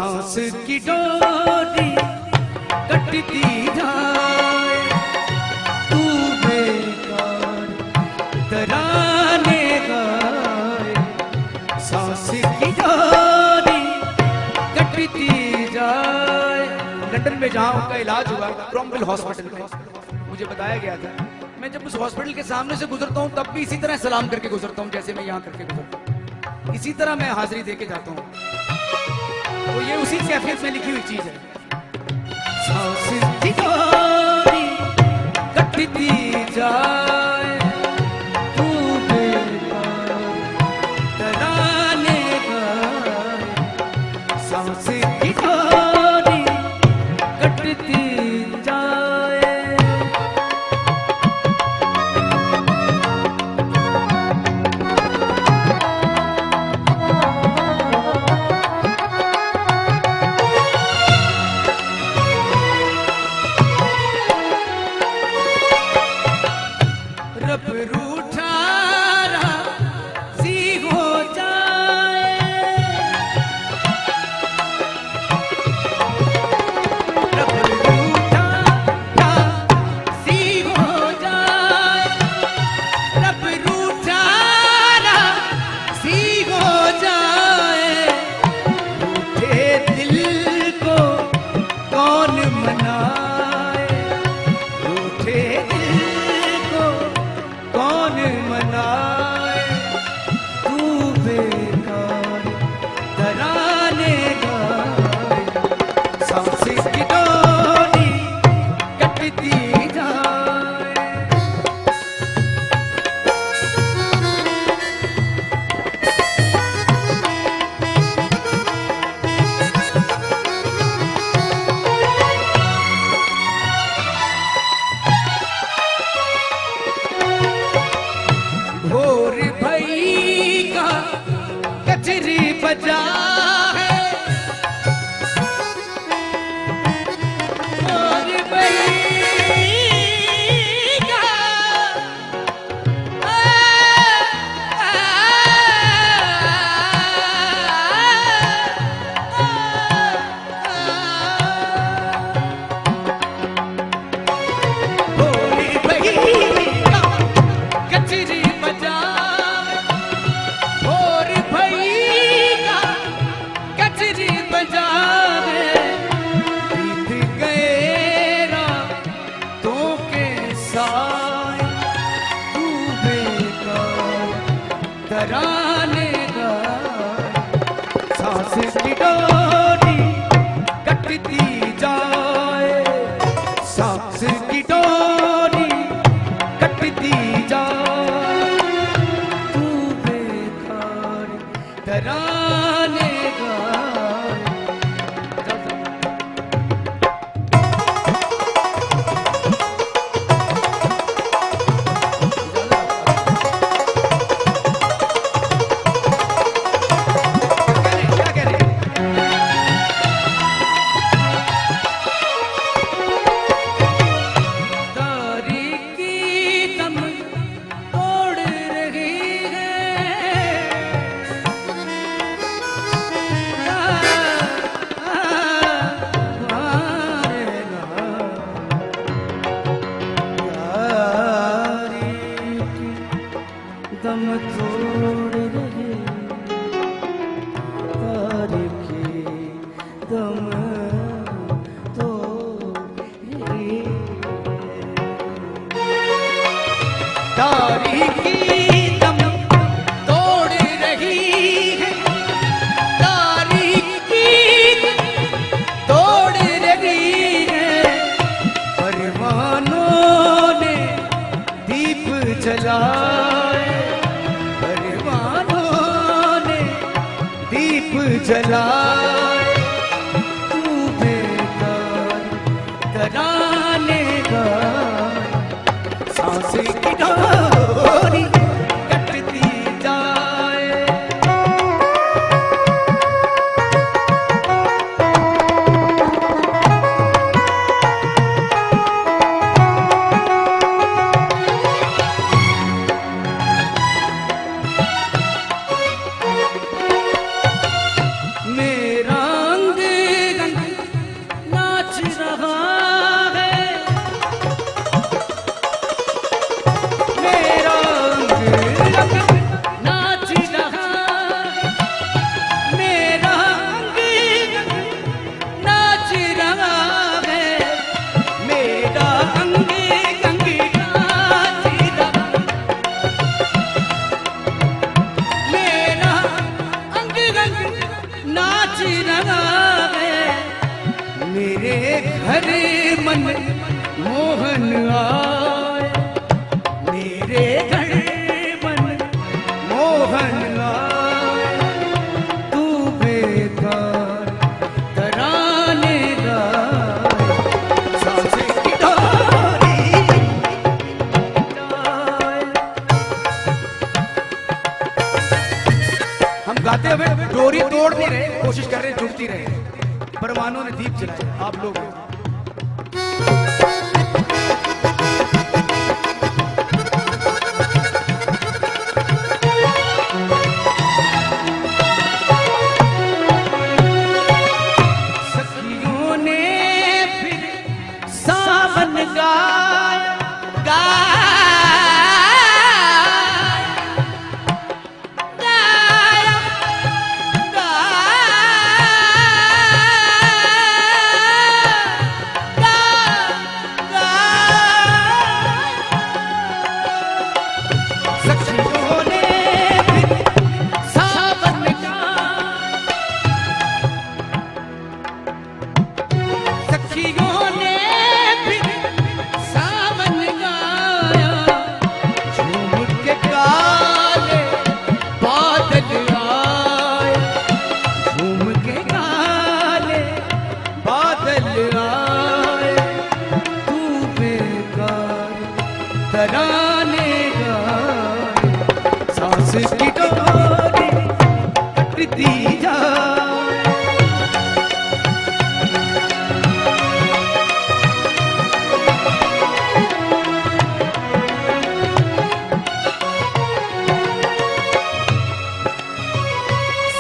सांस की डोरी कटती जाए, तू बेकार तराने गाए। सांस की डोरी कटती जाए। लंदन में जहां उनका इलाज हुआ, क्रॉमवेल हॉस्पिटल में, मुझे बताया गया था, मैं जब उस हॉस्पिटल के सामने से गुजरता हूँ तब भी इसी तरह सलाम करके गुजरता हूँ जैसे मैं यहाँ करके गुजरता हूँ। इसी तरह मैं हाजिरी देके जाता हूँ। तो ये उसी कैफियत में लिखी हुई चीज है। सांस की डोरी कटती जाए, तू बेकार तराने गाए। सांस की डोरी कटती जाए। रब रूठा राज़ी हो जाए, रब रूठा राज़ी हो जाए, रब रूठा राज़ी हो जाए। रूठे दिल को कौन मनाए, रूठे दिल को कौन मनाए। तू बेकार तराने गाए। सांस की डोरी कटती जाए। भोर भई का कचरी बजा है, भोर भई का भोर भई का कचरी बजा, भोर भई का कचरी बजा। बीत गए रातों के साए, तू बेकार तराने गाए। सांस की डोरी कटती जाए, सांस की डोरी कटती जाए। तू बेकार तराने गाए। क्या कह रहे हैं? तारीकी दम तोड़ रही है, दम तोड़ रही, तारीकी दम तोड़ रही, तारीकी दम तोड़ रही है, तारीकी तोड़ रही है। परवानों ने दीप जलाए, परवानों ने दीप जलाए। तू बेकार तराने गाए। सांस की डोरी कटती जाए। मेरा आए, मेरे घर मन मोहन आए, तू बेकार तराने गाए, सांसें की डोरी जाए। हम गाते हुए डोरी तोड़ नहीं रहे, कोशिश कर रहे हैं जुड़ती रहे। परवानों ने दीप जलाए, आप लोग सखियों ने फिर सावन गाया, तराने गाए, सांस की डोरी कटती जाए।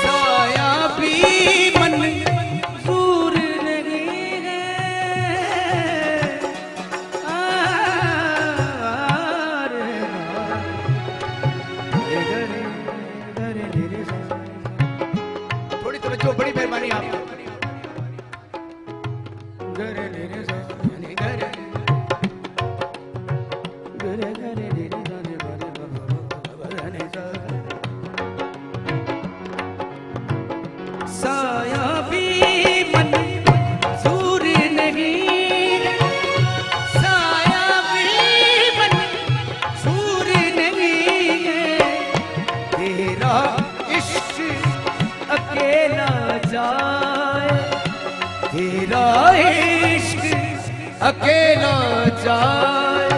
साया भी मंजूर नहीं है, थोड़ी तवज्जो, बड़ी मेहरबानी आपकी। साया भी मंजूर नहीं है, साया भी मंजूर नहीं है, तेरा इश्क अकेला जाए, तेरा इश्क अकेला जाए,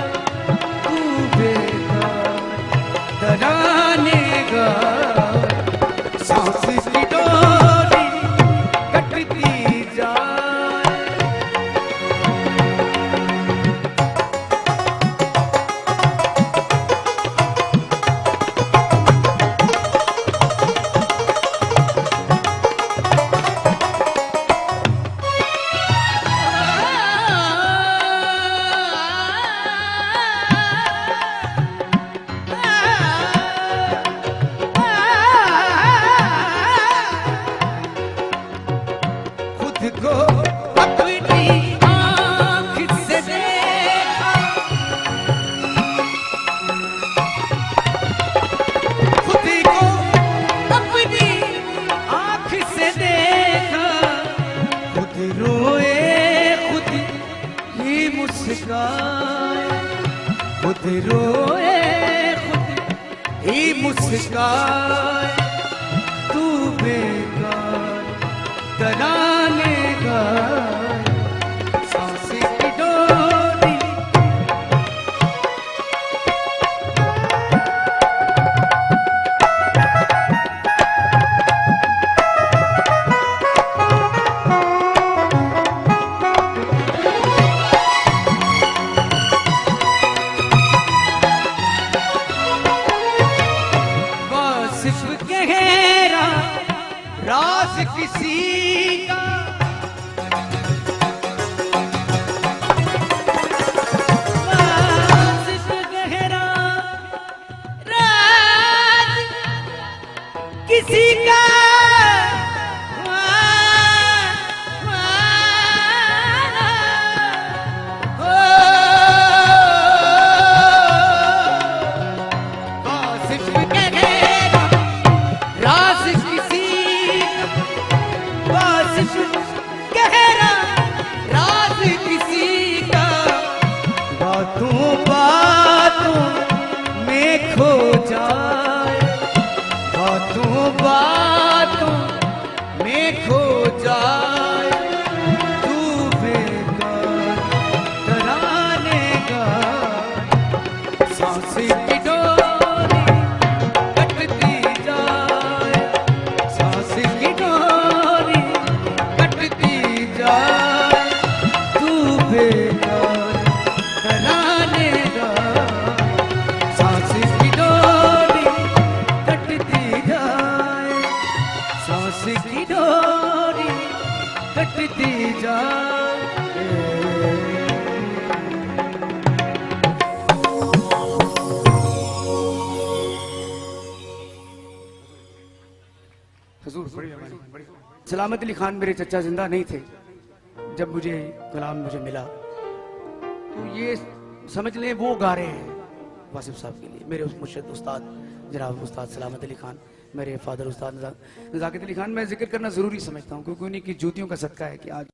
तू बेकार तराने गाए, सांस की डोरी कटती जाए। खुद को अपनी आँख से देखा, खुद को अपनी आँख से देखा, खुद रोए खुद ही मुस्काए, खुद रोए खुद ही मुस्काए, तू बेकार तराने गाए, सांस की डोरी वासिफ के कटती जाए। हुजूर सलामत अली खान मेरे चचा जिंदा नहीं थे जब मुझे कलाम मुझे मिला, तो ये समझ लें वो गा रहे हैं वासिफ साहब के लिए। मेरे उस मुर्शिद उस्ताद जनाब उस्ताद सलामत अली खान, मेरे फादर उस्ताद नज़ाकत अली खान। मैं जिक्र करना ज़रूरी समझता हूँ क्योंकि उन्हीं की जूतियों का सदका है कि आज